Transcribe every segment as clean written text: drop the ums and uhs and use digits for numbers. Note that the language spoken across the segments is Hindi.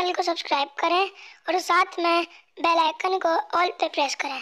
चैनल को सब्सक्राइब करें और साथ में बेल आइकन को ऑल पे प्रेस करें।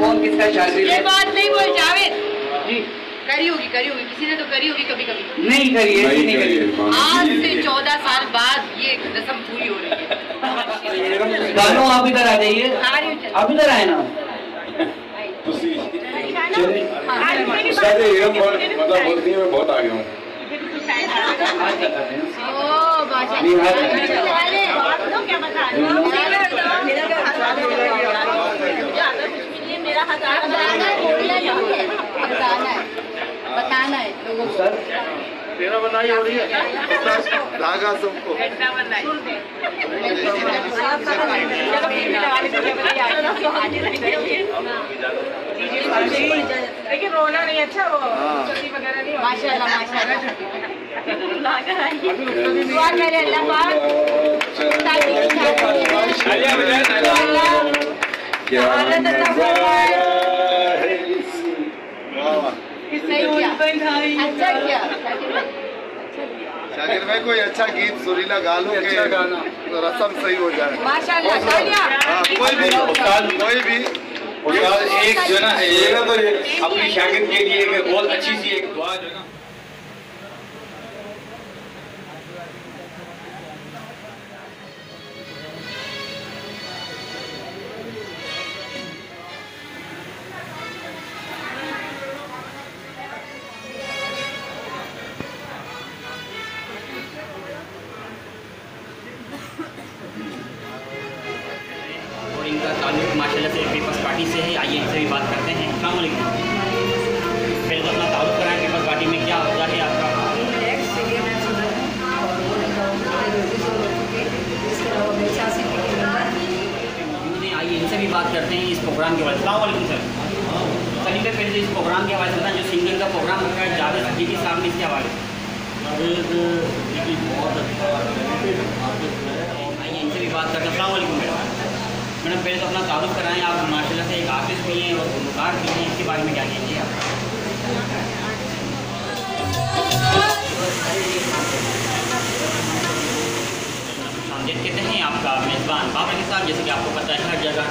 कौन किसका शादी? ये बात नहीं बोल जावेद जी, करी होगी किसी ने तो करी होगी कभी कभी। नहीं करी है, नहीं करी। आज से 14 साल बाद ये रस्म पूरी हो रही है। गानों आप इधर आ जाइए, आप इधर आए ना। बोलती है मैं बहुत आगे हूँ। बताना है लोगों को। तेरा बनाई हो रही है धागा सबको। लेकिन रोना नहीं अच्छा वो वगैरह नहीं। माशाल्लाह माशाल्लाह। दुआ करे अल्लाह पाक शाकिर भाई कोई अच्छा गीत सुरीला गा लो के रस्म सही हो जाए। माशाल्लाह। कोई भी एक जो ना तो अपनी शागिर्द के लिए एक बहुत अच्छी सी एक दुआ जो ना इनका ताल्लुक माशाल्लाह से पीपल्स पार्टी से है। आइए इनसे भी बात करते हैं। अस्सलाम वालेकुम। पहले तो अपना ताल्लुक कराएं पीपल्स पार्टी में, क्या होता है आपका? आइए इनसे भी बात करते हैं इस प्रोग्राम के बारे में। अस्सलाम वालेकुम सर। सभी पे पहले इस प्रोग्राम के हवाले से बताएं, जो सिंगिंग का प्रोग्राम रखा है जावेद हकीकी साहब ने, इसके हवाले से बहुत अच्छा। आइए इनसे भी बात करते हैं। अस्सलाम वालेकुम मैडम। मैडम पहले तो अपना तारुफ कराएं, आप माशाल्लाह से एक आर्टिस्ट भी हैं और गुलकार भी हैं, इसके बारे में क्या कहेंगे आप? कहते हैं आपका मेज़बान बाबर के साथ, जैसे कि आपको पता है हर जगह